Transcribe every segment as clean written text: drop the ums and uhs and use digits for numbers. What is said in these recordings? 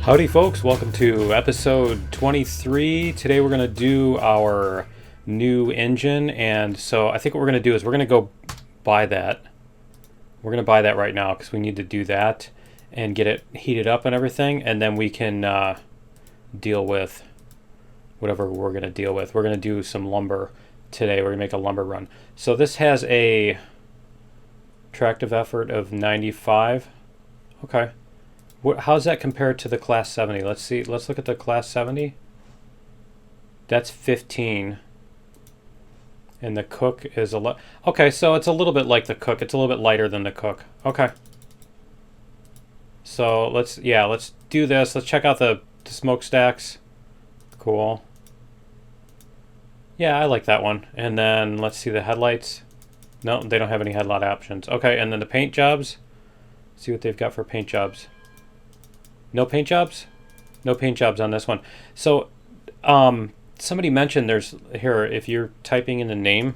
Howdy folks, welcome to episode 23. Today we're going to do our new engine, and so I think what we're going to do is we're going to go buy that. We're going to buy that right now because we need to do that and get it heated up and everything, and then we can deal with whatever we're going to deal with. We're going to do some lumber today. We're going to make a lumber run. So this has a tractive effort of 95. Okay. How's that compared to the class 70? Let's see. Let's look at the class 70. That's 15. And the cook is a lot. Okay, so it's a little bit like the cook. It's a little bit lighter than the cook. Okay. So let's do this. Let's check out the smokestacks. Cool. Yeah, I like that one. And then let's see the headlights. No, they don't have any headlight options. Okay, and then the paint jobs. See what they've got for paint jobs. No paint jobs? No paint jobs on this one. So somebody mentioned there's here, if you're typing in the name,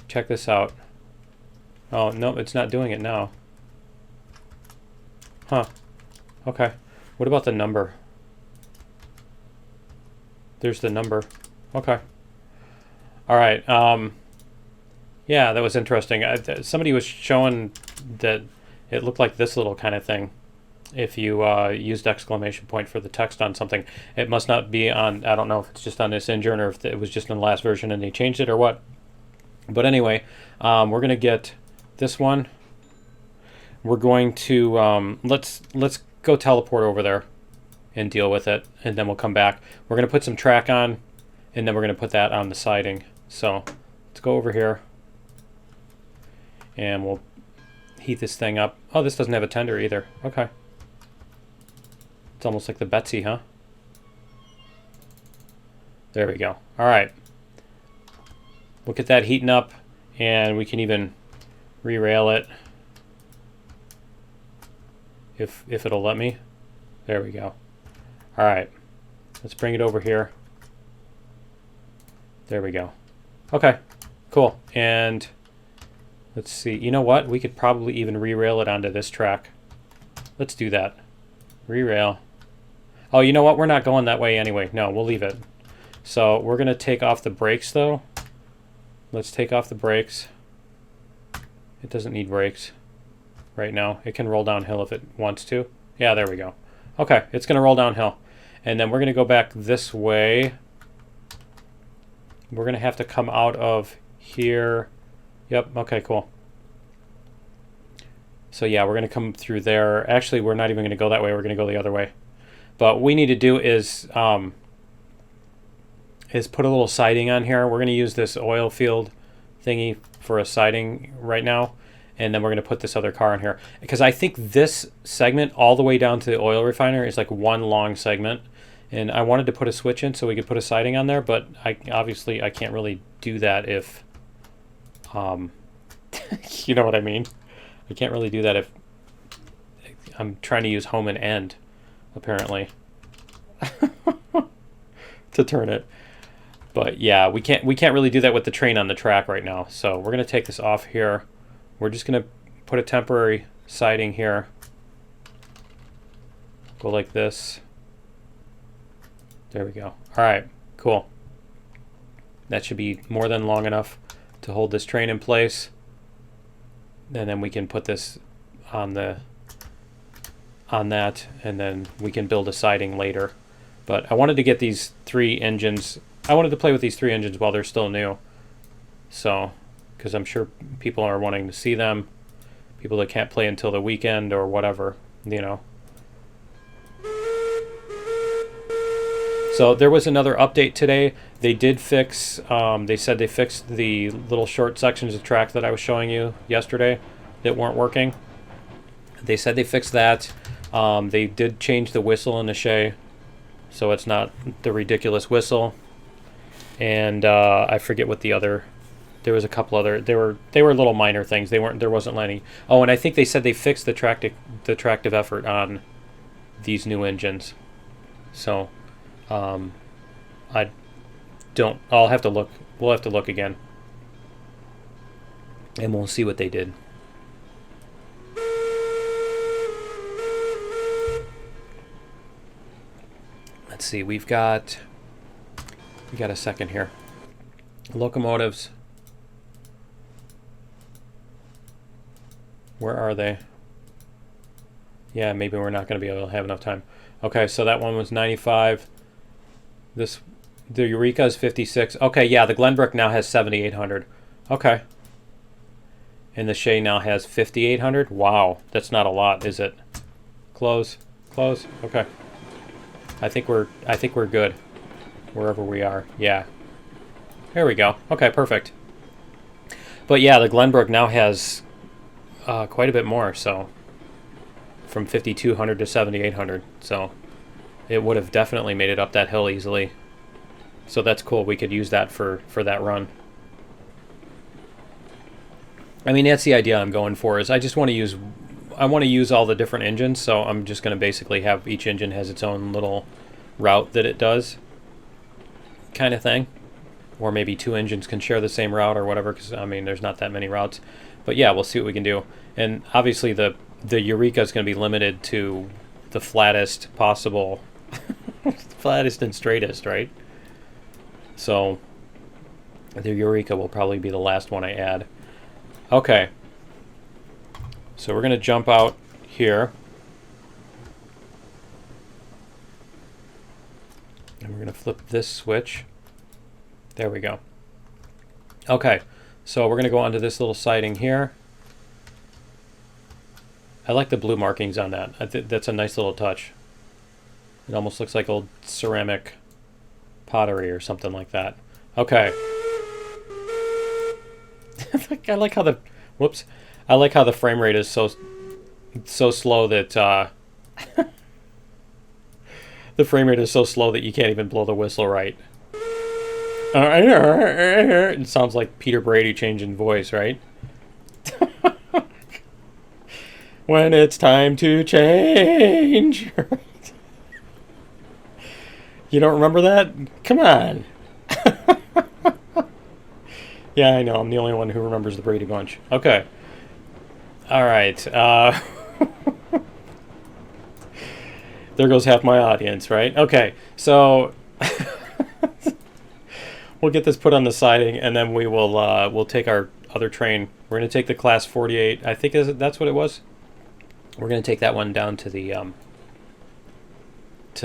check this out. Oh, no, it's not doing it now. Huh. Okay. What about the number? There's the number. Okay. All right. Yeah, that was interesting. Somebody was showing that it looked like this little kind of thing. If you used exclamation point for the text on something, it must not be on, I don't know if it's just on this engine or if it was just in the last version and they changed it or what. But anyway, we're going to get this one. We're going to, let's go teleport over there and deal with it, and then we'll come back. We're going to put some track on, and then we're going to put that on the siding. So let's go over here, and we'll heat this thing up. Oh, this doesn't have a tender either. Okay. It's almost like the Betsy, huh? There we go. All right. We'll get that heating up, and we can even re-rail it if it'll let me. There we go. All right. Let's bring it over here. There we go. Okay. Cool. And let's see. You know what? We could probably even re-rail it onto this track. Let's do that. Re-rail. Oh, you know what? We're not going that way anyway. No, we'll leave it. So we're going to take off the brakes, though. Let's take off the brakes. It doesn't need brakes right now. It can roll downhill if it wants to. Yeah, there we go. Okay, it's going to roll downhill. And then we're going to go back this way. We're going to have to come out of here. Yep, okay, cool. So yeah, we're going to come through there. Actually, we're not even going to go that way. We're going to go the other way. But what we need to do is put a little siding on here. We're going to use this oil field thingy for a siding right now. And then we're going to put this other car in here. Because I think this segment all the way down to the oil refiner is like one long segment. And I wanted to put a switch in so we could put a siding on there. But obviously I can't really do that if... you know what I mean? I can't really do that if I'm trying to use home and end, apparently, to turn it. But yeah, we can't really do that with the train on the track right now. So we're going to take this off here. We're just going to put a temporary siding here. Go like this. There we go. All right, cool. That should be more than long enough to hold this train in place. And then we can put this on that, and then we can build a siding later. But I wanted to get these three engines. I wanted to play with these three engines while they're still new. So, because I'm sure people are wanting to see them. People that can't play until the weekend or whatever, you know. So there was another update today. They did fix, they said they fixed the little short sections of track that I was showing you yesterday that weren't working. They said they fixed that. They did change the whistle in the Shay, so it's not the ridiculous whistle. And I forget what the other, there was a couple other, they were little minor things. There wasn't any. Oh, and I think they said they fixed the tractive effort on these new engines. So I'll have to look. We'll have to look again, and we'll see what they did. let's see. We got a second here. Locomotives. Where are they? Yeah, maybe we're not going to be able to have enough time. Okay, so that one was 95. The Eureka is 56. Okay, yeah, the Glenbrook now has 7,800. Okay. And the Shea now has 5,800. Wow, that's not a lot, is it? Close. Okay. I think we're good. Wherever we are. Yeah. There we go. Okay, perfect. But yeah, the Glenbrook now has quite a bit more, so from 5,200 to 7,800. So it would have definitely made it up that hill easily. So that's cool. We could use that for that run. I mean, that's the idea I'm going for, is I want to use all the different engines, so I'm just going to basically have each engine has its own little route that it does kind of thing. Or maybe two engines can share the same route or whatever, because, I mean, there's not that many routes. But yeah, we'll see what we can do. And obviously the Eureka is going to be limited to the flattest possible, flattest and straightest, right? So the Eureka will probably be the last one I add. Okay. So we're going to jump out here. And we're going to flip this switch. There we go. Okay, so we're going to go onto this little siding here. I like the blue markings on that. I think that's a nice little touch. It almost looks like old ceramic pottery or something like that. Okay. I like how the frame rate is so slow that the frame rate is so slow that you can't even blow the whistle right. It sounds like Peter Brady changing voice, right? When it's time to change. You don't remember that? Come on. Yeah, I know. I'm the only one who remembers the Brady Bunch. Okay. All right. There goes half my audience, right? Okay. So we'll get this put on the siding, and then we'll take our other train. We're going to take the Class 48. I think that's what it was. We're going to take that one down to the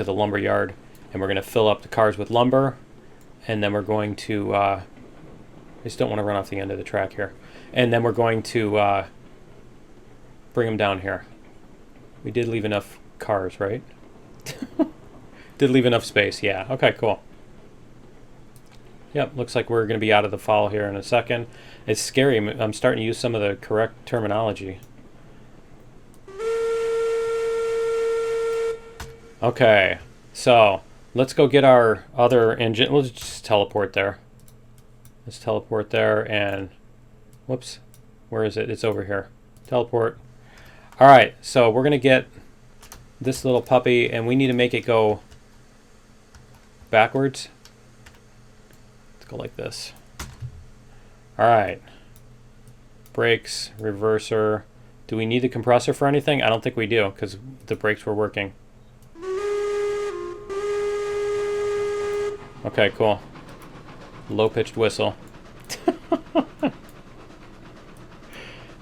lumber yard, and we're going to fill up the cars with lumber, and then we're going to I just don't want to run off the end of the track here, and then we're going to bring them down here. We did leave enough cars, right? Did leave enough space, yeah. Okay, cool. Yep, looks like we're going to be out of the fall here in a second. It's scary. I'm starting to use some of the correct terminology. Okay, so let's go get our other engine. Let's just teleport there. Let's teleport there and... Whoops. Where is it? It's over here. Teleport. All right, so we're going to get this little puppy, and we need to make it go backwards. Let's go like this. All right. Brakes, reverser. Do we need the compressor for anything? I don't think we do, because the brakes were working. Okay, cool. Low-pitched whistle.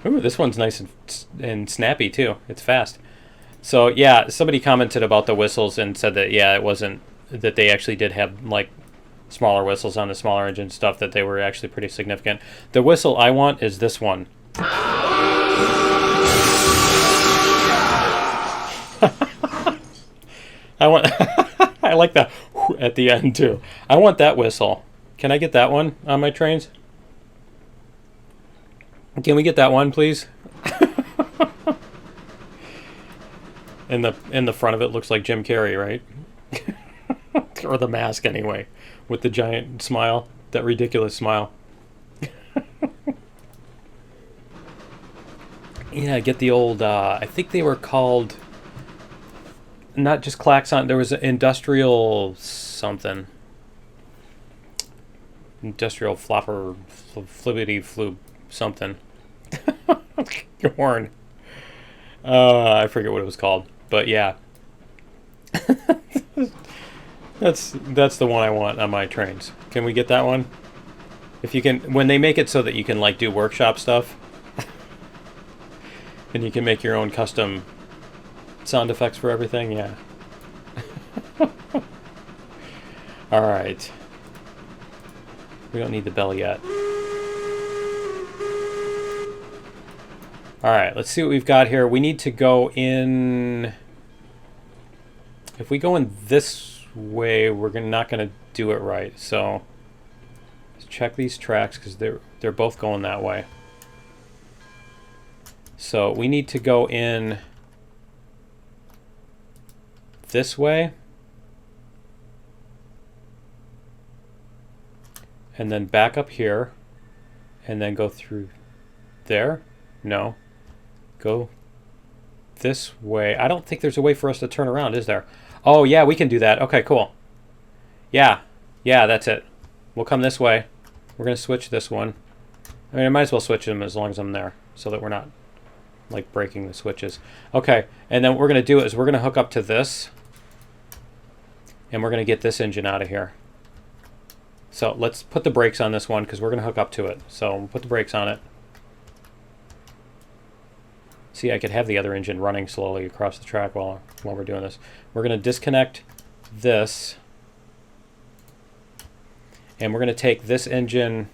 Ooh, this one's nice and snappy, too. It's fast. So, yeah, somebody commented about the whistles and said that, yeah, it wasn't... that they actually did have, like, smaller whistles on the smaller engine stuff, that they were actually pretty significant. The whistle I want is this one. I want... I like that at the end, too. I want that whistle. Can I get that one on my trains? Can we get that one, please? In the front of it looks like Jim Carrey, right? Or the mask, anyway, with the giant smile, that ridiculous smile. Yeah, get the old, I think they were called, not just klaxon, there was an industrial something. Industrial flopper, flippity floob, something. Horn. I forget what it was called, but yeah. That's the one I want on my trains. Can we get that one? If you can, when they make it so that you can like do workshop stuff, and you can make your own custom sound effects for everything, yeah. All right. We don't need the bell yet. All right, let's see what we've got here. We need to go in. If we go in this way, we're not going to do it right. So let's check these tracks because they're both going that way. So we need to go in this way. And then back up here. And then go through there. No. Go this way. I don't think there's a way for us to turn around, is there? Oh, yeah, we can do that. Okay, cool. Yeah. Yeah, that's it. We'll come this way. We're going to switch this one. I mean, I might as well switch them as long as I'm there so that we're not, like, breaking the switches. Okay, and then what we're going to do is we're going to hook up to this. And we're going to get this engine out of here. So let's put the brakes on this one because we're going to hook up to it. So we'll put the brakes on it. See, I could have the other engine running slowly across the track while we're doing this. We're going to disconnect this. And we're going to take this engine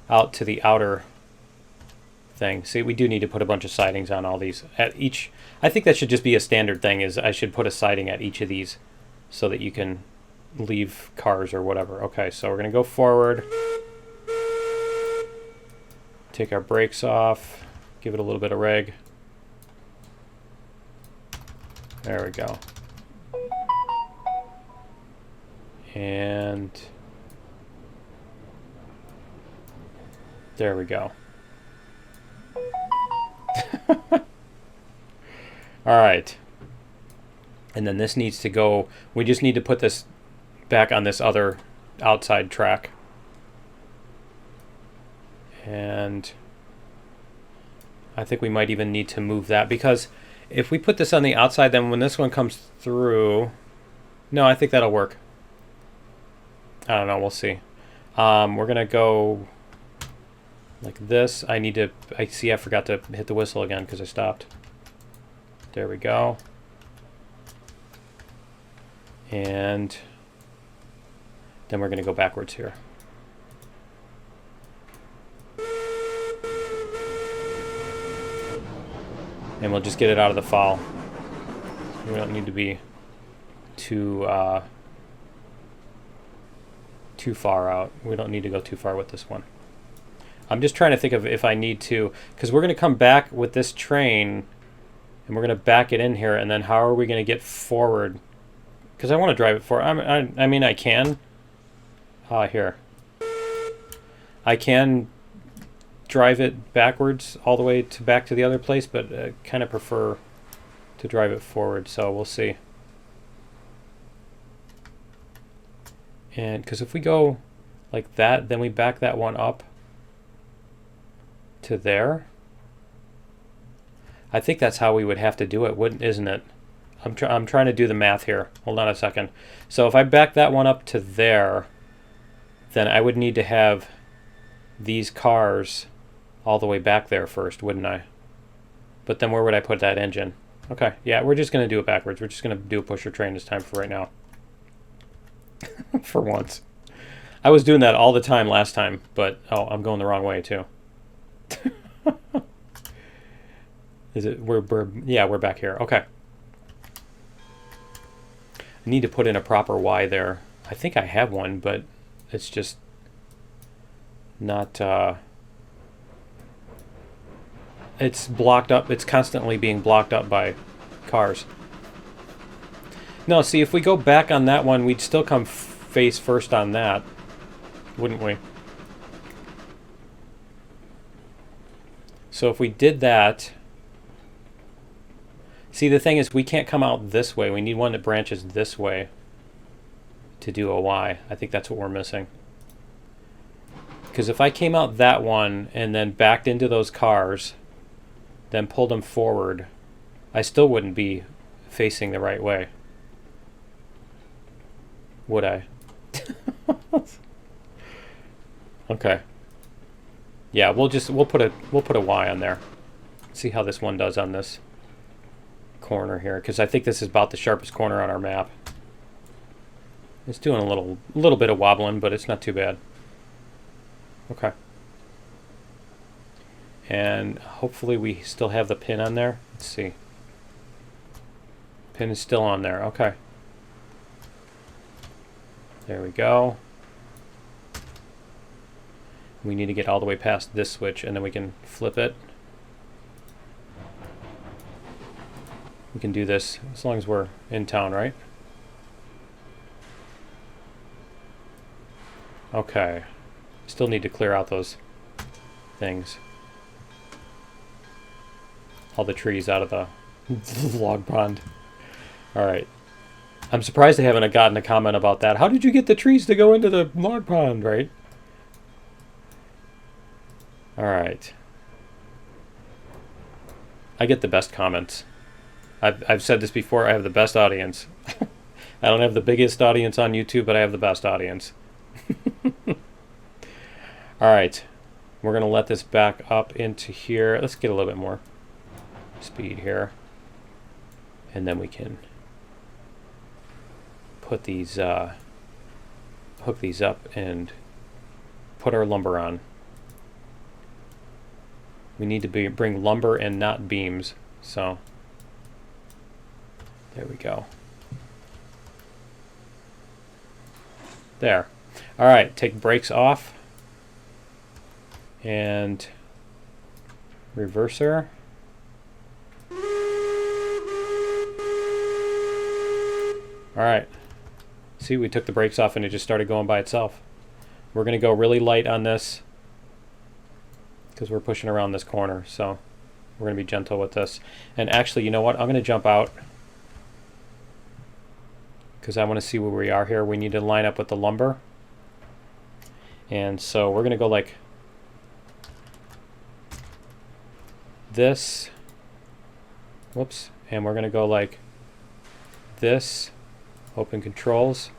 out to the outer thing. See, we do need to put a bunch of sidings on all these. At each, I think that should just be a standard thing, is I should put a siding at each of these so that you can leave cars or whatever. Okay, so we're going to go forward. Take our brakes off. Give it a little bit of reg. There we go. And there we go. All right. And then this needs to go, we just need to put this back on this other outside track. And I think we might even need to move that because if we put this on the outside, then when this one comes through, no, I think that'll work. I don't know, we'll see. We're gonna go like this. I see I forgot to hit the whistle again because I stopped. There we go. And then we're gonna go backwards here. And we'll just get it out of the foul. We don't need to be too far out. We don't need to go too far with this one. I'm just trying to think of if I need to, because we're going to come back with this train and we're going to back it in here, and then how are we going to get forward? Because I want to drive it forward. I mean, I can. Here. I can drive it backwards all the way to back to the other place, but I kind of prefer to drive it forward, so we'll see. And because if we go like that, then we back that one up to there. I think that's how we would have to do it, isn't it? I'm trying to do the math here. Hold on a second. So if I back that one up to there, then I would need to have these cars all the way back there first, wouldn't I? But then where would I put that engine? Okay, yeah, we're just going to do it backwards. We're just going to do a pusher train this time for right now. For once. I was doing that all the time last time, but oh, I'm going the wrong way too. Is it? Yeah, we're back here. Okay. I need to put in a proper Y there. I think I have one, but it's just not. It's blocked up. It's constantly being blocked up by cars. No, see, if we go back on that one, we'd still come face first on that, wouldn't we? So if we did that... See, the thing is, we can't come out this way. We need one that branches this way to do a Y. I think that's what we're missing. Because if I came out that one and then backed into those cars, then pulled them forward, I still wouldn't be facing the right way. Would I? Okay. Yeah, we'll put a Y on there. See how this one does on this corner here, because I think this is about the sharpest corner on our map. It's doing a little bit of wobbling, but it's not too bad. Okay. And hopefully we still have the pin on there. Let's see. Pin is still on there. Okay. There we go. We need to get all the way past this switch, and then we can flip it. We can do this as long as we're in town, right? Okay. Still need to clear out those things. All the trees out of the log pond. Alright. I'm surprised they haven't gotten a comment about that. How did you get the trees to go into the log pond, right? Alright. I get the best comments. I've said this before, I have the best audience. I don't have the biggest audience on YouTube, but I have the best audience. Alright. We're going to let this back up into here. Let's get a little bit more speed here. And then we can put these, hook these up and put our lumber on. We need to bring lumber and not beams, so there we go. There. All right, take brakes off and reverser. All right. See, we took the brakes off and it just started going by itself. We're going to go really light on this because we're pushing around this corner, so we're going to be gentle with this. And actually, you know what? I'm going to jump out because I want to see where we are here. We need to line up with the lumber. And so we're going to go like this. Whoops. And we're going to go like this. Open controls.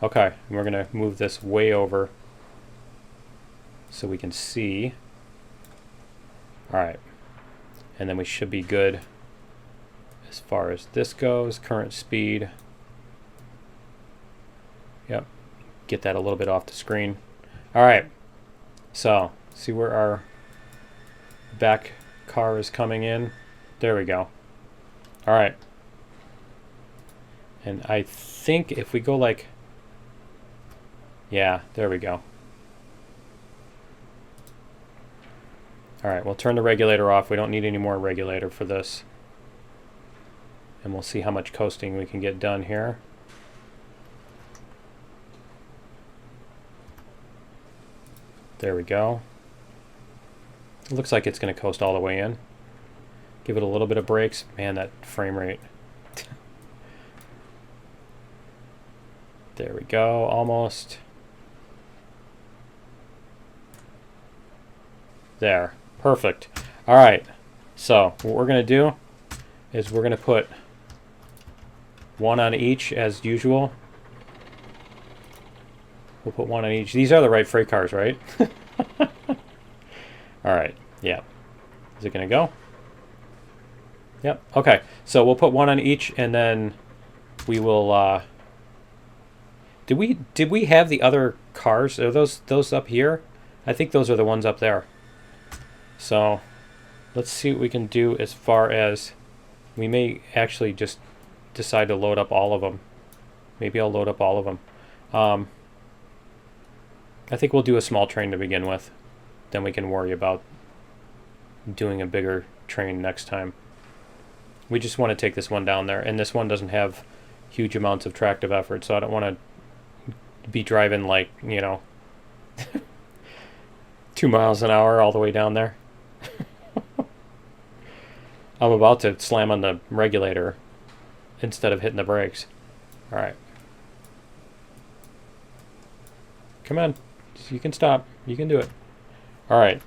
Okay. And we're going to move this way over so we can see. All right. And then we should be good as far as this goes. Current speed. Yep. Get that a little bit off the screen. All right. So, see where our back car is coming in? There we go. All right. And I think if we go like, yeah, there we go. All right, we'll turn the regulator off. We don't need any more regulator for this. And we'll see how much coasting we can get done here. There we go. It looks like it's going to coast all the way in. Give it a little bit of brakes. Man, that frame rate. There we go, almost. There, perfect. All right, so what we're going to do is we're going to put one on each as usual. We'll put one on each. These are the right freight cars, right? All right, yeah. Is it going to go? Yep, okay. So we'll put one on each, and then we will... Did we have the other cars? Are those up here? I think those are the ones up there. So let's see what we can do as far as... We may actually just decide to load up all of them. Maybe I'll load up all of them. I think we'll do a small train to begin with. Then we can worry about doing a bigger train next time. We just want to take this one down there. And this one doesn't have huge amounts of tractive effort, so I don't want to be driving like, you know, 2 miles an hour all the way down there. I'm about to slam on the regulator instead of hitting the brakes. All right. Come on. You can stop. You can do it. All right.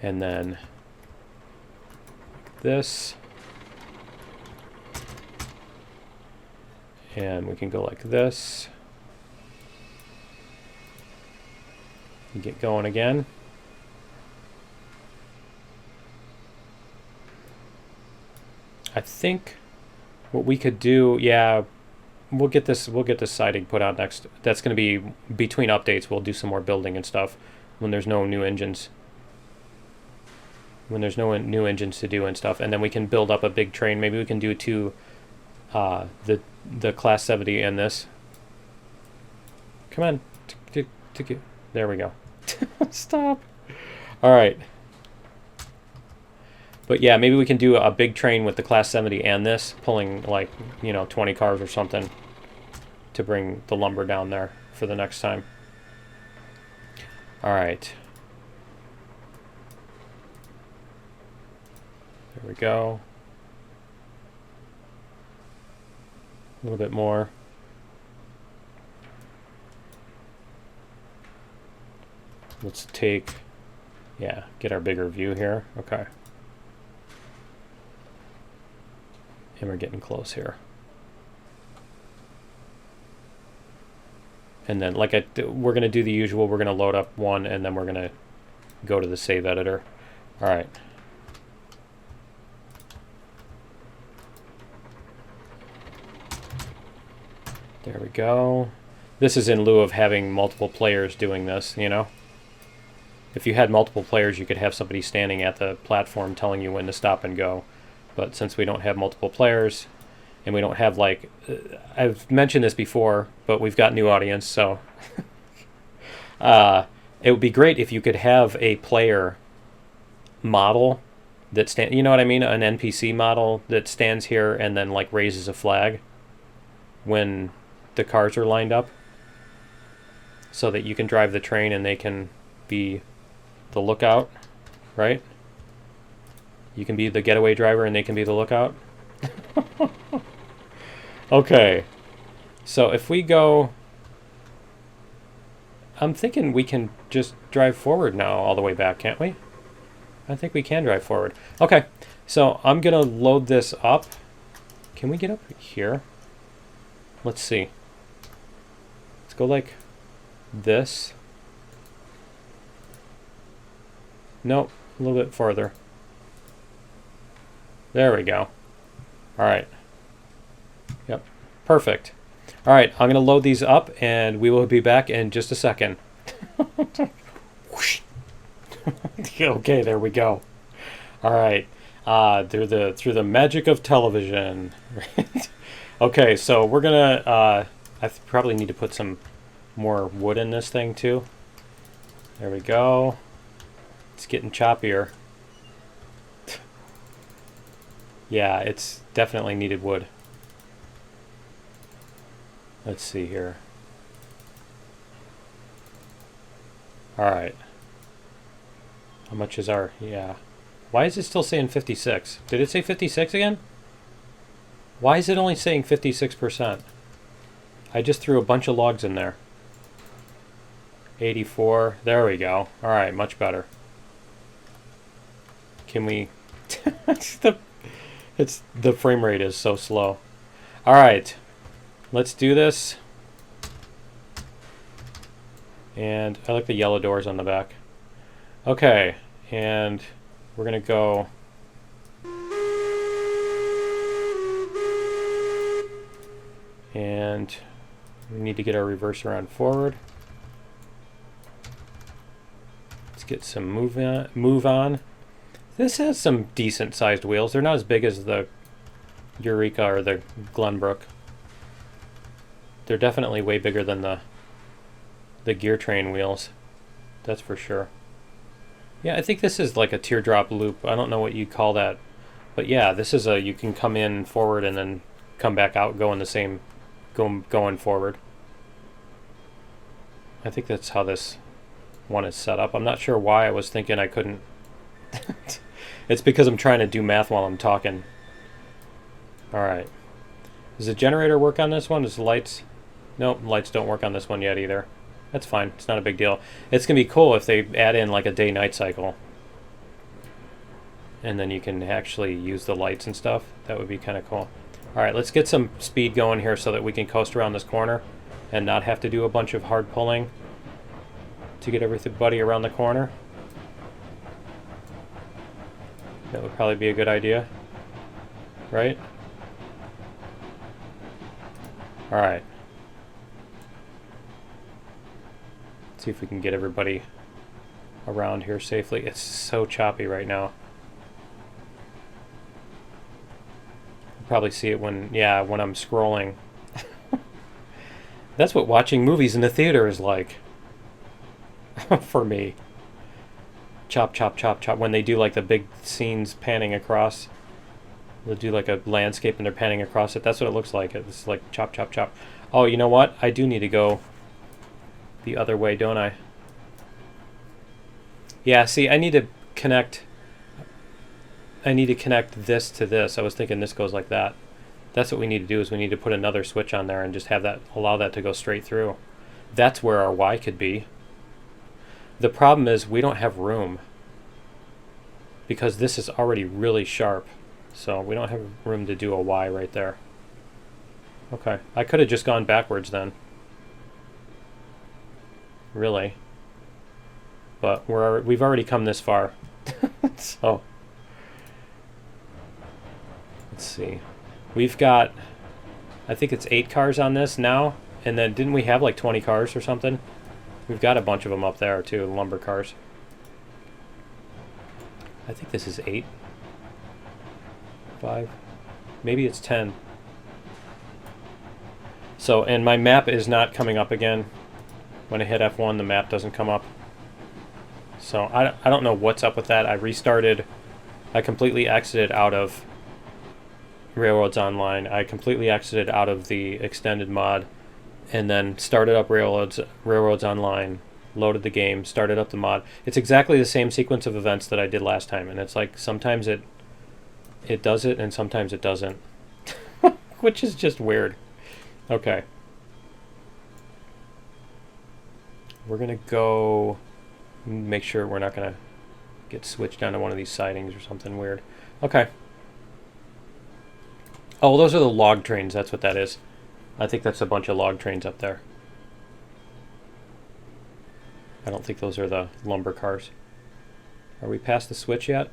And then like this. And we can go like this. And get going again. I think what we could do, yeah, we'll get this siding put out next. That's going to be between updates. We'll do some more building and stuff when there's no new engines. When there's no new engines to do and stuff, and then we can build up a big train. Maybe we can do two, the Class 70 and this. Come on, there we go. Stop. All right. But yeah, maybe we can do a big train with the Class 70 and this, pulling like, 20 cars or something to bring the lumber down there for the next time. All right. There we go. A little bit more. Let's take, get our bigger view here. Okay. And we're getting close here. And then we're going to do the usual. We're going to load up one and then we're going to go to the save editor. All right. There we go. This is in lieu of having multiple players doing this, If you had multiple players, you could have somebody standing at the platform telling you when to stop and go. But since we don't have multiple players, and we don't have I've mentioned this before, but we've got new audience, so it would be great if you could have a player model that you know what I mean, an NPC model that stands here and then raises a flag when the cars are lined up, so that you can drive the train and they can be the lookout, right? You can be the getaway driver and they can be the lookout. Okay. So if we go... I'm thinking we can just drive forward now all the way back, can't we? I think we can drive forward. Okay. So I'm going to load this up. Can we get up here? Let's see. Let's go like this. Nope. A little bit farther. There we go. All right. Yep. Perfect. All right. I'm going to load these up and we will be back in just a second. Okay, there we go. All right. Through the magic of television. Okay, so we're going to... I probably need to put some more wood in this thing too. There we go. It's getting choppier. Yeah, it's definitely needed wood. Let's see here. All right. How much is our... Yeah. Why is it still saying 56? Did it say 56 again? Why is it only saying 56%? I just threw a bunch of logs in there. 84. There we go. All right, much better. Can we... the frame rate is so slow. All right, let's do this. And I like the yellow doors on the back. Okay, and we're gonna go. And we need to get our reverse around forward. Let's get some move on. This has some decent sized wheels. They're not as big as the Eureka or the Glenbrook. They're definitely way bigger than the gear train wheels. That's for sure. Yeah, I think this is like a teardrop loop. I don't know what you call that. But yeah, this is you can come in forward and then come back out, go in the same, going forward. I think that's how this one is set up. I'm not sure why I was thinking I couldn't. It's because I'm trying to do math while I'm talking. Alright. Does the generator work on this one? Does the lights... Nope, lights don't work on this one yet either. That's fine. It's not a big deal. It's going to be cool if they add in like a day-night cycle. And then you can actually use the lights and stuff. That would be kind of cool. All right, let's get some speed going here so that we can coast around this corner and not have to do a bunch of hard pulling to get everybody around the corner. That would probably be a good idea, right? All right. Let's see if we can get everybody around here safely. It's so choppy right now. You'll probably see it when, yeah, when I'm scrolling. That's what watching movies in the theater is like. For me. Chop, chop, chop, chop. When they do like the big scenes panning across, they'll do like a landscape and they're panning across it. That's what it looks like. It's like chop, chop, chop. Oh, you know what? I do need to go the other way, don't I? Yeah, see, I need to connect this to this. I was thinking this goes like that. That's what we need to do, is we need to put another switch on there and just have that, allow that to go straight through. That's where our Y could be. The problem is we don't have room because this is already really sharp. So we don't have room to do a Y right there. Okay, I could have just gone backwards then. Really. But we've already come this far. So let's see. We've got, I think it's 8 cars on this now. And then didn't we have like 20 cars or something? We've got a bunch of them up there too, lumber cars. I think this is 8. 5. Maybe it's 10. So, and my map is not coming up again. When I hit F1, the map doesn't come up. So I don't know what's up with that. I restarted. I completely exited out of Railroads Online. I completely exited out of the extended mod. And then started up Railroads Online, loaded the game, started up the mod. It's exactly the same sequence of events that I did last time, and it's like sometimes it does it and sometimes it doesn't. Which is just weird. Okay. We're gonna go make sure we're not gonna get switched onto one of these sidings or something weird. Okay. Oh, those are the log trains, that's what that is. I think that's a bunch of log trains up there. I don't think those are the lumber cars. Are we past the switch yet?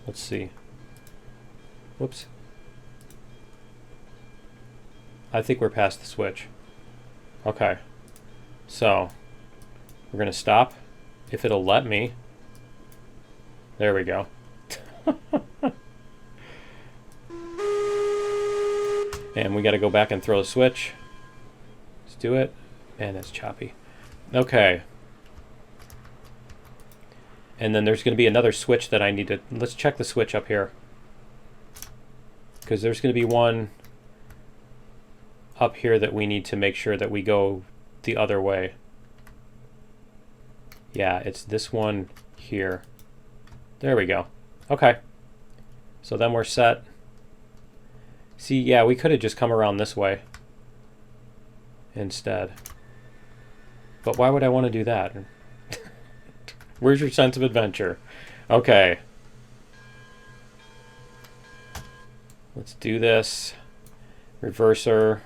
Let's see. Whoops. I think we're past the switch. Okay. So, we're going to stop. If it'll let me. There we go. And we got to go back and throw a switch. Let's do it. Man, that's choppy. Okay. And then there's going to be another switch that I need to... Let's check the switch up here. Because there's going to be one up here that we need to make sure that we go the other way. Yeah, it's this one here. There we go. Okay. So then we're set. See, yeah, we could have just come around this way instead. But why would I want to do that? Where's your sense of adventure? Okay. Let's do this. Reverser.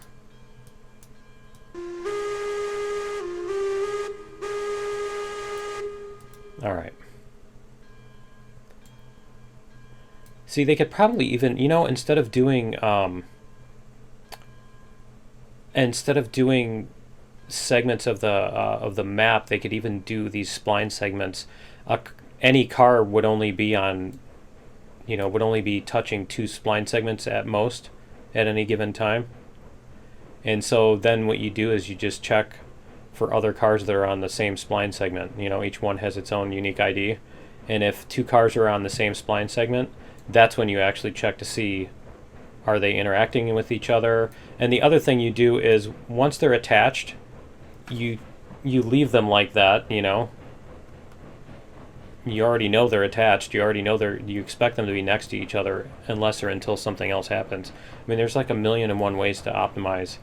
All right. See, they could probably even, you know, instead of doing segments of the map, they could even do these spline segments. Any car would only be on, you know, would only be touching 2 spline segments at most at any given time. And so then what you do is you just check for other cars that are on the same spline segment. You know, each one has its own unique ID. And if 2 cars are on the same spline segment, that's when you actually check to see, are they interacting with each other? And the other thing you do is once they're attached, you leave them like that, you know. You already know they're attached. You already know you expect them to be next to each other unless or until something else happens. I mean, there's like 1,000,001 ways to optimize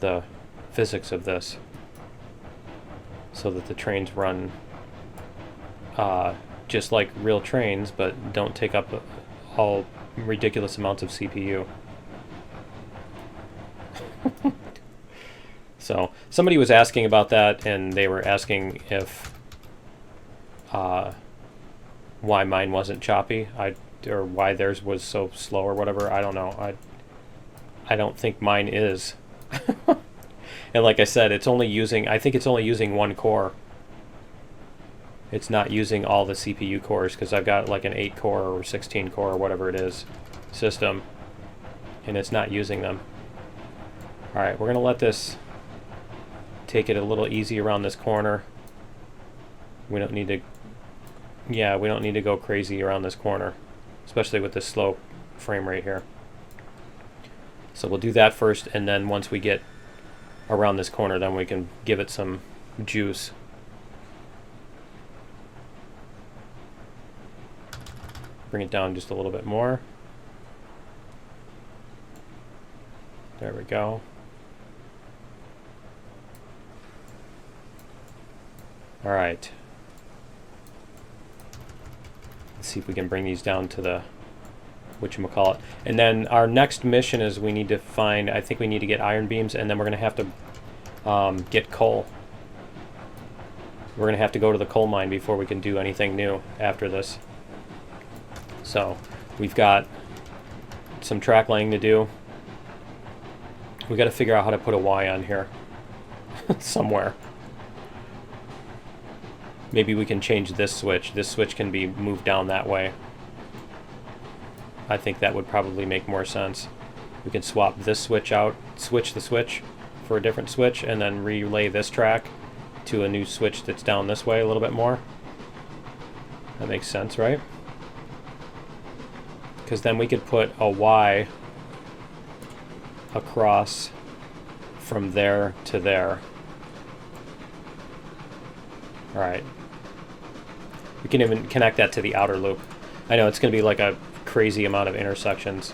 the physics of this so that the trains run just like real trains, but don't take up all ridiculous amounts of CPU. So somebody was asking about that, and they were asking if why mine wasn't choppy, or why theirs was so slow or whatever. I don't know. I don't think mine is. And like I said, it's only using, I think it's only using one core. It's not using all the CPU cores, because I've got like an 8 core or 16 core or whatever it is system, and it's not using them. All right, we're gonna let this take it a little easy around this corner. We don't need to, yeah, we don't need to go crazy around this corner, especially with this slow frame rate here. So we'll do that first, and then once we get around this corner, then we can give it some juice. Bring it down just a little bit more. There we go. All right. Let's see if we can bring these down to the whatchamacallit. And then our next mission is we need to find, I think we need to get iron beams, and then we're going to have to get coal. We're going to have to go to the coal mine before we can do anything new after this. So we've got some track laying to do. We got to figure out how to put a Y on here somewhere. Maybe we can change this switch. This switch can be moved down that way. I think that would probably make more sense. We can swap this switch out, switch the switch for a different switch, and then relay this track to a new switch that's down this way a little bit more. That makes sense, right? Because then we could put a Y across from there to there. All right. We can even connect that to the outer loop. I know it's going to be like a crazy amount of intersections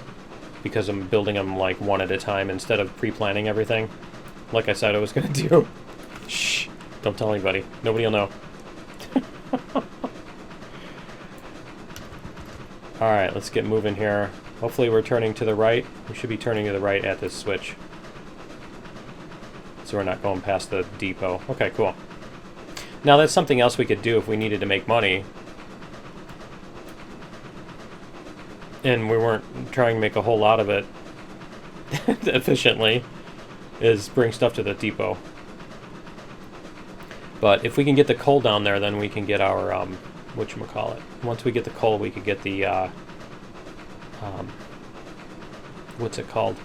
because I'm building them like one at a time instead of pre-planning everything like I said I was going to do. Shh, don't tell anybody. Nobody will know. All right, let's get moving here. Hopefully we're turning to the right. We should be turning to the right at this switch, so we're not going past the depot. Okay, cool. Now that's something else we could do if we needed to make money and we weren't trying to make a whole lot of it efficiently, is bring stuff to the depot. But if we can get the coal down there, then we can get our whatchamacallit. Once we get the coal, we could get the what's it called?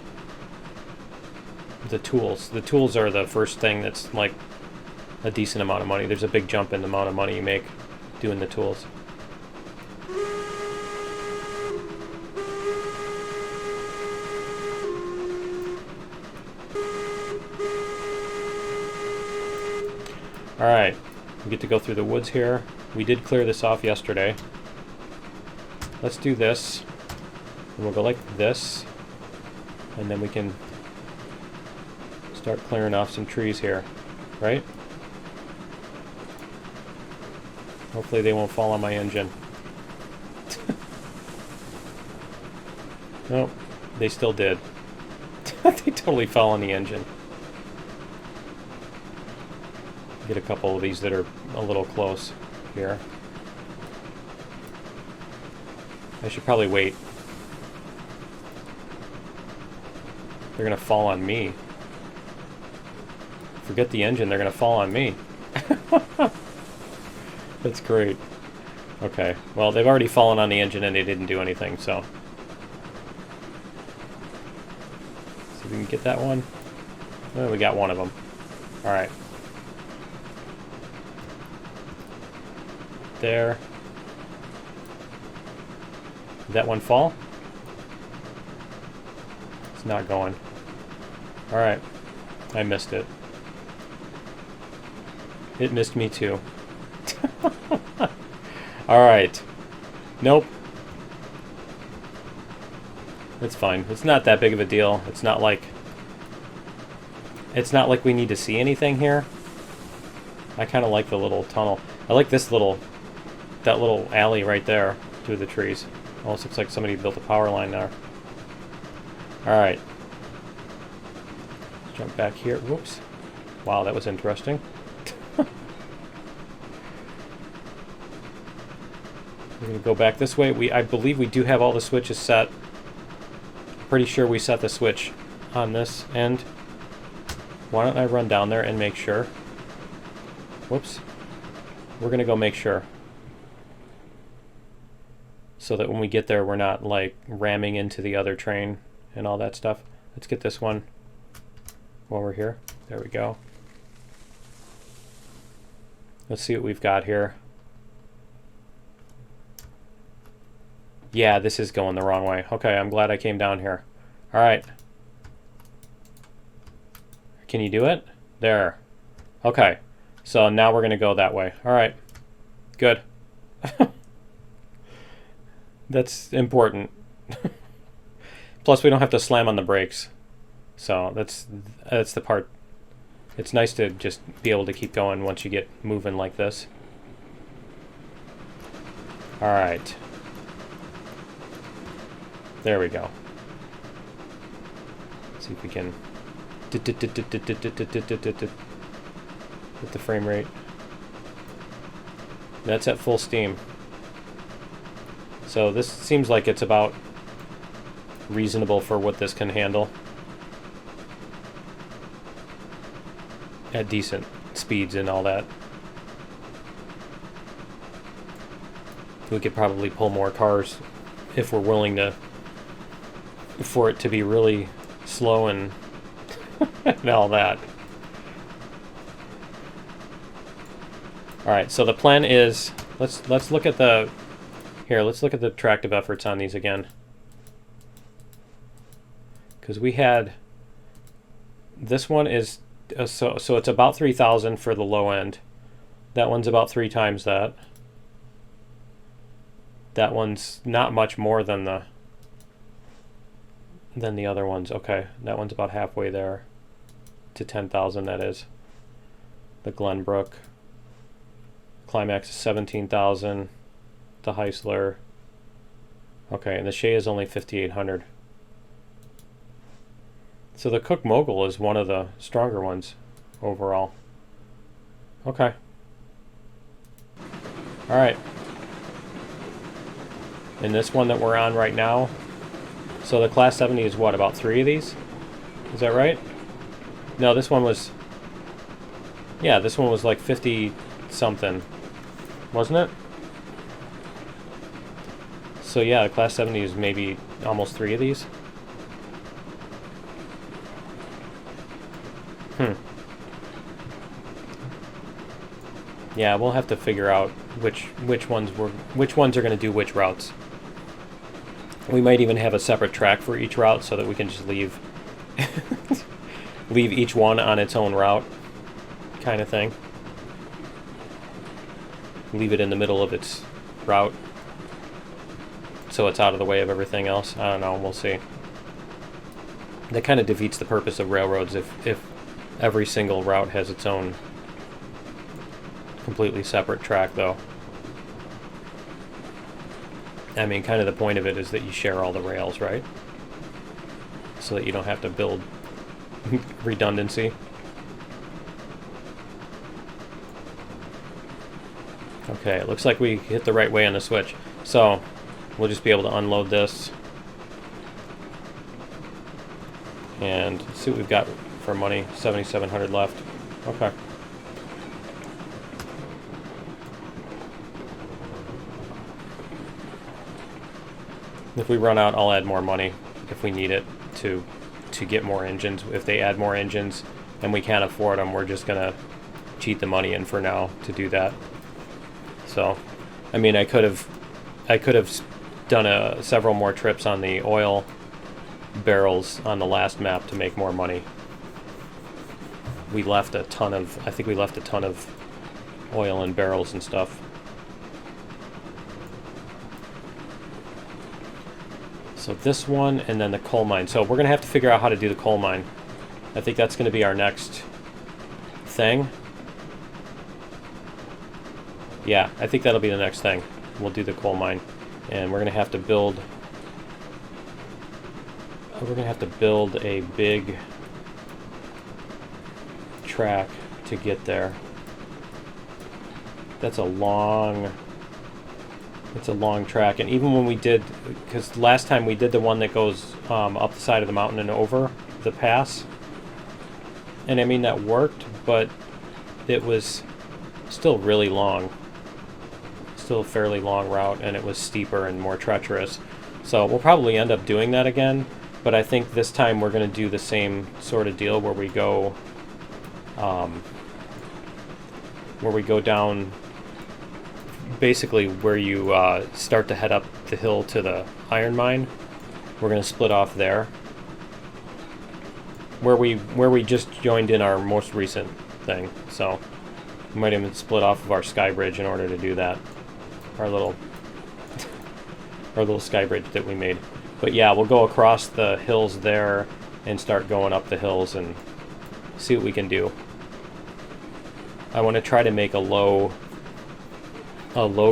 The tools. The tools are the first thing that's like a decent amount of money. There's a big jump in the amount of money you make doing the tools. Alright, we get to go through the woods here. We did clear this off yesterday. Let's do this. And we'll go like this. And then we can start clearing off some trees here, right? Hopefully they won't fall on my engine. Nope, they still did. They totally fell on the engine. Get a couple of these that are a little close here. I should probably wait. They're gonna fall on me. Forget the engine, they're gonna fall on me. That's great. Okay, well, they've already fallen on the engine and they didn't do anything, so. See if we can get that one. Oh, we got one of them. Alright. There. Did that one fall? It's not going. Alright. I missed it. It missed me too. Alright. Nope. It's fine. It's not that big of a deal. It's not like we need to see anything here. I kind of like the little tunnel. I like this little, that little alley right there through the trees. Almost looks like somebody built a power line there. Alright. Jump back here. Whoops. Wow, that was interesting. We're going to go back this way. I believe we do have all the switches set. Pretty sure we set the switch on this end. Why don't I run down there and make sure? Whoops. We're going to go make sure. So that when we get there, we're not like ramming into the other train and all that stuff. Let's get this one while we're here. There we go. Let's see what we've got here. Yeah, this is going the wrong way. Okay, I'm glad I came down here. All right. Can you do it? There. Okay. So now we're going to go that way. All right. Good. That's important. Plus, we don't have to slam on the brakes. So that's the part. It's nice to just be able to keep going once you get moving like this. All right. There we go. Let's see if we can hit the frame rate. That's at full steam. So this seems like it's about reasonable for what this can handle at decent speeds and all that. We could probably pull more cars if we're willing to, for it to be really slow and and all that. All right, so the plan is let's look at the let's look at the tractive efforts on these again, because we had this one is so it's about 3,000 for the low end. That one's about 3 times that. That one's not much more than the other ones. Okay, that one's about halfway there to 10,000. That is the Glenbrook. Climax is 17,000. The Heisler. Okay, and the Shea is only 5,800. So the Cook Mogul is one of the stronger ones overall. Okay. All right. And this one that we're on right now, so the Class 70 is what, about 3 of these? Is that right? No, this one was, yeah, this one was like 50 something, wasn't it? So yeah, the Class 70 is maybe almost 3 of these. Yeah, we'll have to figure out which ones are going to do which routes. We might even have a separate track for each route so that we can just leave leave each one on its own route, kind of thing. Leave it in the middle of its route so it's out of the way of everything else. I don't know, we'll see. That kind of defeats the purpose of railroads if every single route has its own completely separate track, though. I mean, kind of the point of it is that you share all the rails, right? So that you don't have to build redundancy. Okay, it looks like we hit the right way on the switch. So, we'll just be able to unload this. And see what we've got for money. 7,700 left. Okay. If we run out, I'll add more money if we need it to get more engines. If they add more engines and we can't afford them, we're just gonna cheat the money in for now to do that. So, I mean, I could have done several more trips on the oil barrels on the last map to make more money. We left a ton of, I think we left a ton of oil in barrels and stuff. So this one, and then the coal mine. So we're going to have to figure out how to do the coal mine. I think that's going to be our next thing. Yeah, I think that'll be the next thing. We'll do the coal mine. and we're gonna have to build. We're gonna have to build a big track to get there. That's a long. It's a long track, and even when we did, because last time we did the one that goes up the side of the mountain and over the pass, and I mean that worked, but it was still really long. Still a fairly long route, and it was steeper and more treacherous. So we'll probably end up doing that again, but I think this time we're going to do the same sort of deal where we go down basically where you start to head up the hill to the iron mine. We're going to split off there where we just joined in our most recent thing, so we might even split off of our sky bridge in order to do that, our little sky bridge that we made. But yeah, we'll go across the hills there and start going up the hills and see what we can do. I want to try to make a low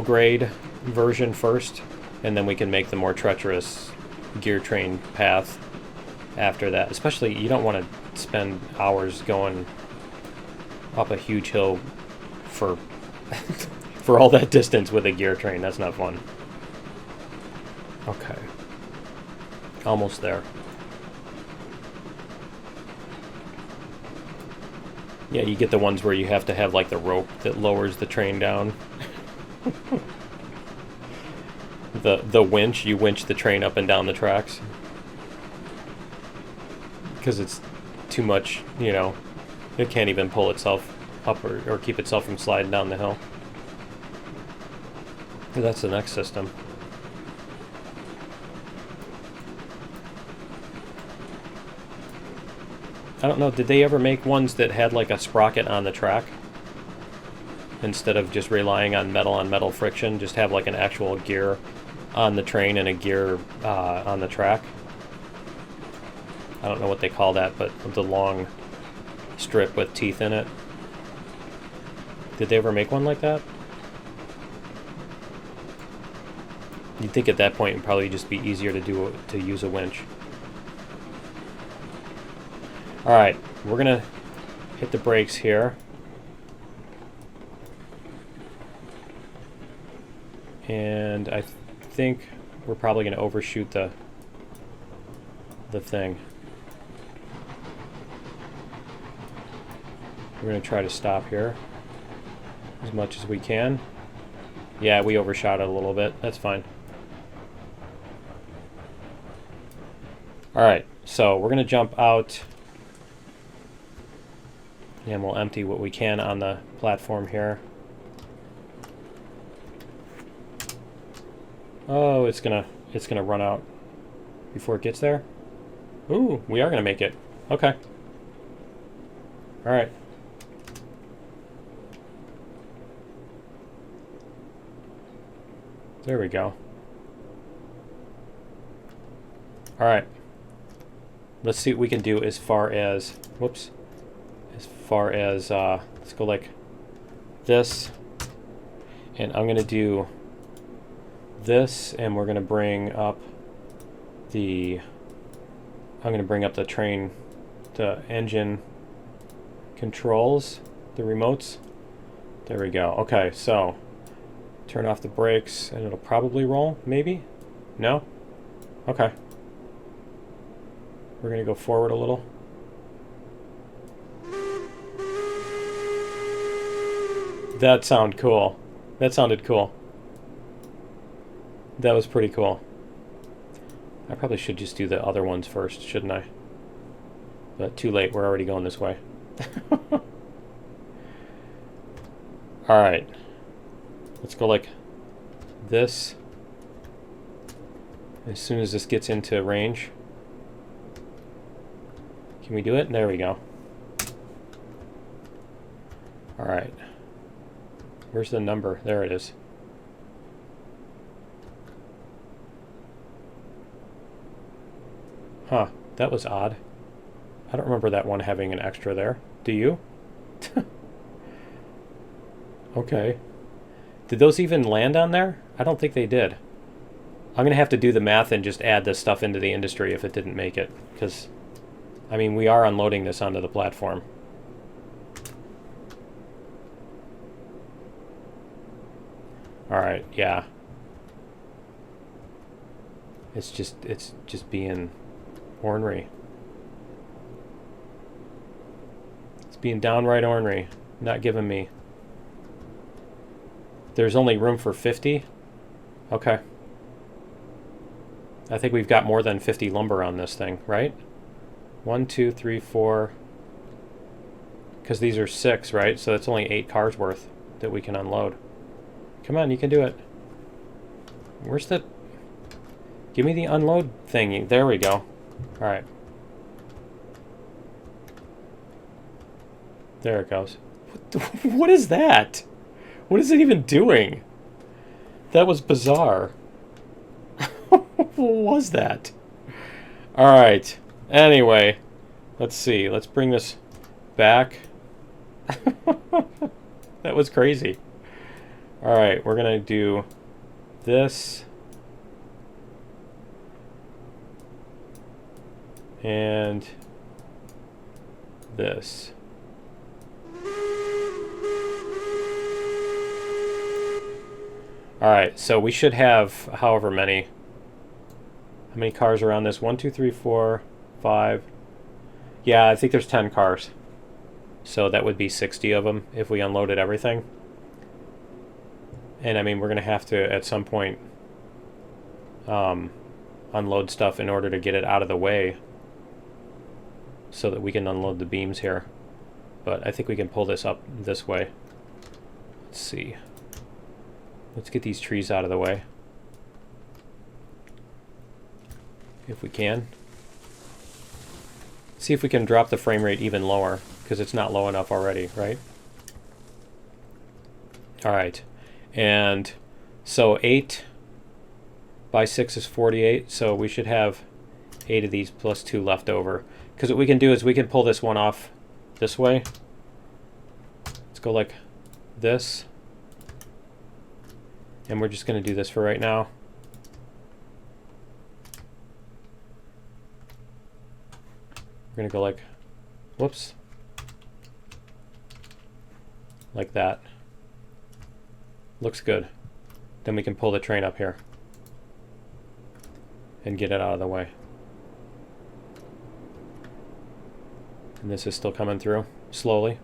grade version first, and then we can make the more treacherous gear train path after that. Especially, you don't want to spend hours going up a huge hill for for all that distance with a gear train. That's not fun. Okay, almost there. Yeah, you get the ones where you have to have like the rope that lowers the train down. The winch, you winch the train up and down the tracks because it's too much, you know, it can't even pull itself up or keep itself from sliding down the hill. That's the next system. I don't know, did they ever make ones that had like a sprocket on the track? Instead of just relying on metal friction, just have like an actual gear on the train and a gear on the track. I don't know what they call that, but the long strip with teeth in it. Did they ever make one like that? You'd think at that point it'd probably just be easier to use a winch. Alright, we're gonna hit the brakes here. And I think we're probably going to overshoot the thing. We're going to try to stop here as much as we can. Yeah, we overshot it a little bit. That's fine. Alright, so we're going to jump out. And we'll empty what we can on the platform here. Oh, it's gonna run out before it gets there. Ooh, we are gonna make it. Okay. All right. There we go. All right. Let's see what we can do as far as, whoops, as far as, let's go like this, and I'm gonna do this, and we're gonna bring up the, I'm gonna bring up the train, the engine controls, the remotes. There we go. Okay, so turn off the brakes and it'll probably roll, maybe? No? Okay. We're gonna go forward a little. That sounded cool. That sounded cool. That was pretty cool. I probably should just do the other ones first, shouldn't I? But too late, we're already going this way. Alright. Let's go like this. As soon as this gets into range. Can we do it? There we go. Alright. Where's the number? There it is. Huh, that was odd. I don't remember that one having an extra there. Do you? Okay. Did those even land on there? I don't think they did. I'm going to have to do the math and just add this stuff into the industry if it didn't make it. Because, I mean, we are unloading this onto the platform. All right, yeah. It's just being ornery. It's being downright ornery. Not giving me. There's only room for 50? Okay. I think we've got more than 50 lumber on this thing, right? 1, 2, 3, 4. Because these are 6, right? So that's only 8 cars worth that we can unload. Come on, you can do it. Where's the... Give me the unload thingy. There we go. All right. There it goes. What is that? What is it even doing? That was bizarre. What was that? All right. Anyway, let's see. Let's bring this back. That was crazy. All right, we're going to do this. And this. All right, so we should have however many. How many cars are on this? 1, 2, 3, 4, 5. Yeah, I think there's 10 cars. So that would be 60 of them if we unloaded everything. And I mean, we're going to have to, at some point, unload stuff in order to get it out of the way so that we can unload the beams here. But I think we can pull this up this way. Let's see. Let's get these trees out of the way. If we can. See if we can drop the frame rate even lower, because it's not low enough already, right? All right. And so 8 by 6 is 48, so we should have 8 of these plus 2 left over. Because what we can do is we can pull this one off this way. Let's go like this. And we're just going to do this for right now. We're going to go like, whoops, like that. Looks good. Then we can pull the train up here and get it out of the way. And this is still coming through slowly.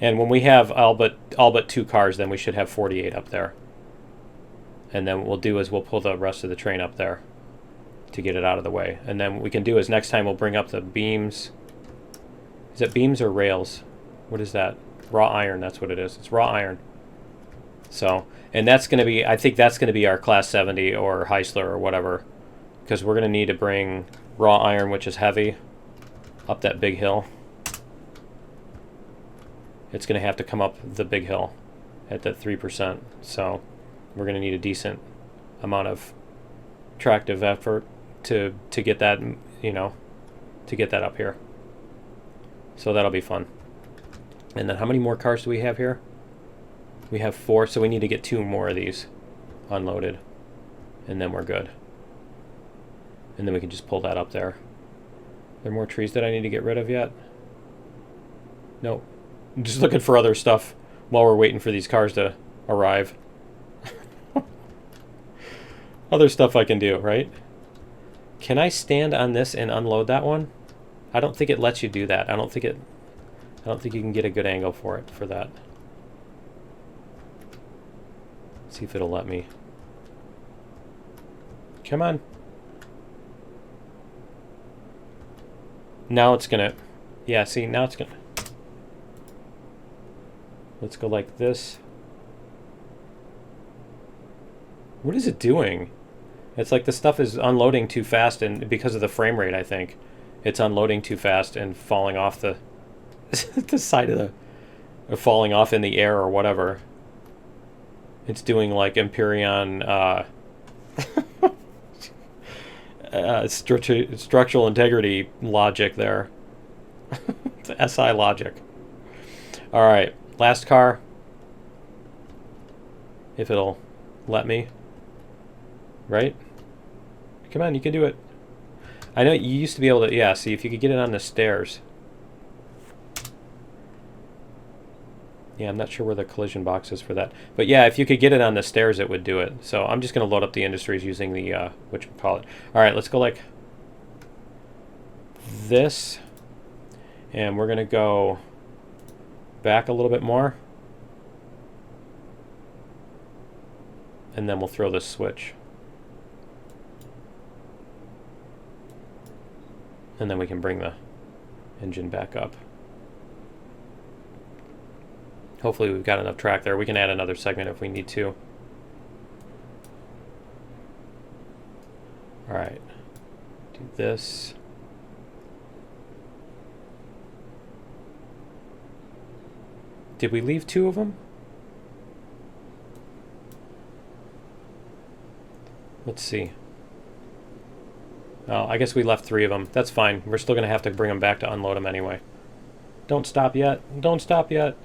And when we have all but 2 cars, then we should have 48 up there. And then what we'll do is we'll pull the rest of the train up there to get it out of the way. And then what we can do is next time we'll bring up the beams. Is it beams or rails? What is that? Raw iron, that's what it is. It's raw iron. So, and that's going to be, I think that's going to be our Class 70 or Heisler or whatever. Because we're going to need to bring raw iron, which is heavy, up that big hill. It's going to have to come up the big hill at that 3%. So we're going to need a decent amount of tractive effort to get that, you know, to get that up here. So that'll be fun. And then how many more cars do we have here? We have 4, so we need to get 2 more of these unloaded. And then we're good. And then we can just pull that up there. Are there more trees that I need to get rid of yet? Nope. I'm just looking for other stuff while we're waiting for these cars to arrive. Other stuff I can do, right? Can I stand on this and unload that one? I don't think it lets you do that. I don't think you can get a good angle for it for that. See if it'll let me. Come on. Now it's gonna, yeah, see, now it's gonna. Let's go like this. What is it doing? It's like the stuff is unloading too fast, and because of the frame rate, I think it's unloading too fast and falling off the the side of the, or falling off in the air or whatever. It's doing like Empyrean structural integrity logic there. It's SI logic. All right, last car. If it'll let me. Right? Come on, you can do it. I know you used to be able to, yeah, see if you could get it on the stairs. Yeah, I'm not sure where the collision box is for that. But yeah, if you could get it on the stairs, it would do it. So I'm just going to load up the industries using the, whatchamacallit. All right, let's go like this. And we're going to go back a little bit more. And then we'll throw this switch. And then we can bring the engine back up. Hopefully we've got enough track there. We can add another segment if we need to. All right, do this. Did we leave 2 of them? Let's see. Oh, I guess we left 3 of them. That's fine. We're still going to have to bring them back to unload them anyway. Don't stop yet. Don't stop yet.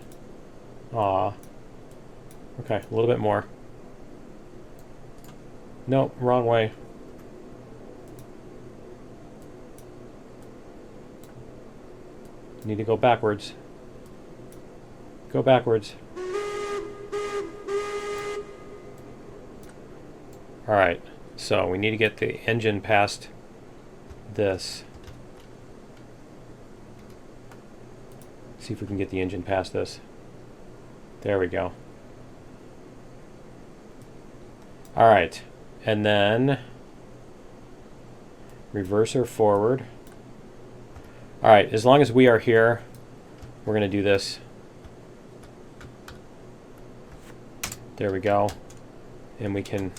Aw. Okay, a little bit more. Nope, wrong way. Need to go backwards. Go backwards. Alright, so we need to get the engine past this. See if we can get the engine past this. There we go. All right, and then reverser forward. All right, as long as we are here, we're going to do this. There we go. And we can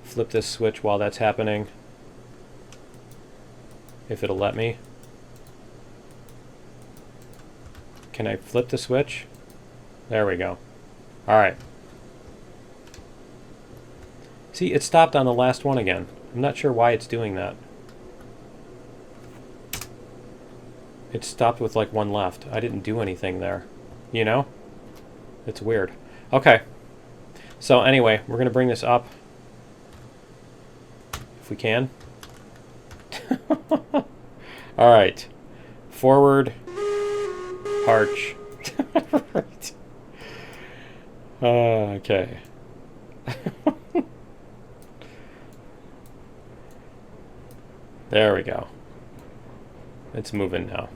flip this switch while that's happening, if it'll let me. Can I flip the switch? There we go. All right. See, it stopped on the last one again. I'm not sure why it's doing that. It stopped with like 1 left. I didn't do anything there. You know? It's weird. Okay. So anyway, we're going to bring this up. If we can. All right. Forward. Arch. Right. Okay. There we go. It's moving now.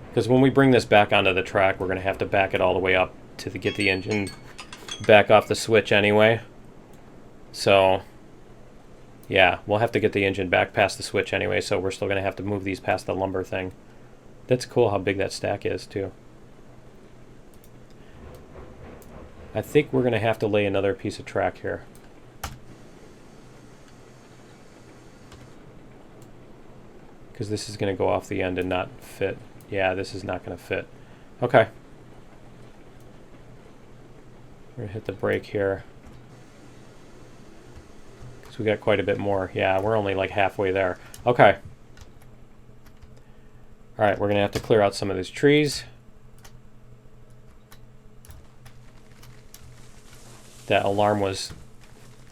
Because when we bring this back onto the track, we're going to have to back it all the way up to get the engine back off the switch anyway. So, yeah, we'll have to get the engine back past the switch anyway, so we're still going to have to move these past the lumber thing. That's cool how big that stack is, too. I think we're going to have to lay another piece of track here. Because this is going to go off the end and not fit. Yeah, this is not going to fit. Okay. We're going to hit the brake here. Because we got quite a bit more. Yeah, we're only like halfway there. Okay. All right, we're going to have to clear out some of these trees. That alarm was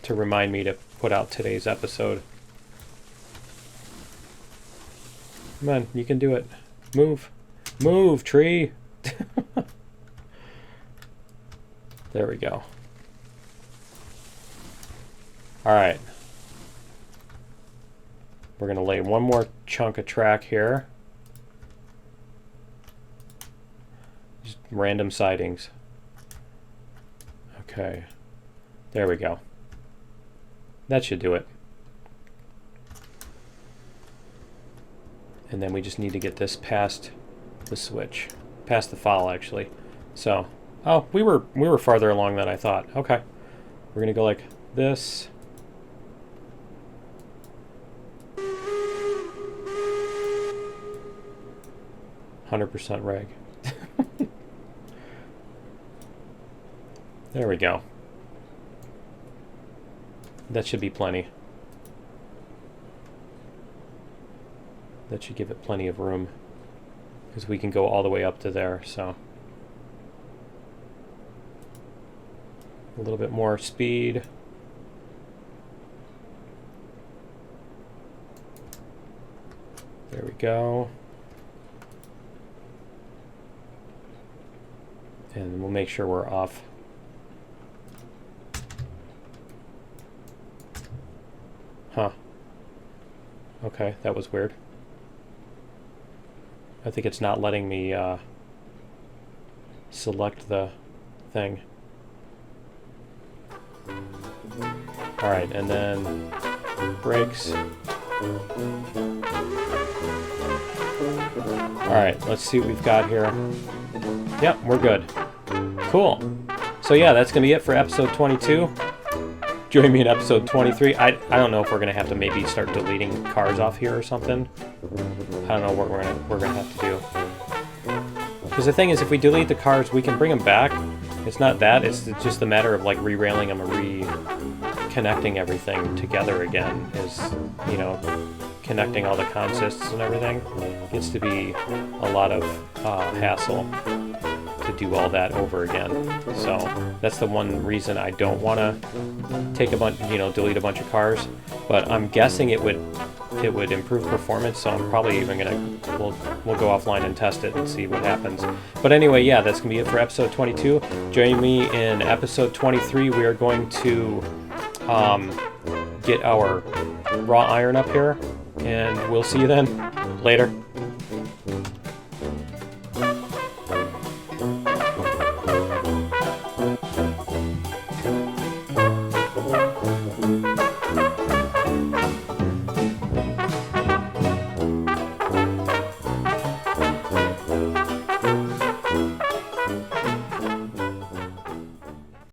to remind me to put out today's episode. Come on, you can do it. Move. Move, tree. There we go. All right. We're going to lay one more chunk of track here. Just random sidings. Okay. There we go. That should do it. And then we just need to get this past the switch. Past the foul, actually. So, oh, we were farther along than I thought. Okay. We're going to go like this. %, reg. There we go. That should be plenty. That should give it plenty of room. Because we can go all the way up to there, so. A little bit more speed. There we go. And we'll make sure we're off. Huh. Okay, that was weird. I think it's not letting me select the thing. Alright, and then brakes. Alright, let's see what we've got here. Yep, we're good. Cool. So yeah, that's going to be it for episode 22. Join me in episode 23. I don't know if we're going to have to maybe start deleting cars off here or something. I don't know what we're gonna have to do. Because the thing is, if we delete the cars, we can bring them back. It's not that. It's just a matter of like re-railing them and reconnecting everything together again. Is, you know, connecting all the consists and everything. It gets to be a lot of hassle to do all that over again. So that's the one reason I don't want to take a bunch, you know, delete a bunch of cars. But I'm guessing it would improve performance. So I'm probably even gonna we'll go offline and test it and see what happens. But anyway, yeah, that's gonna be it for episode 22. Join me in episode 23. We are going to get our raw iron up here, and we'll see you then. Later.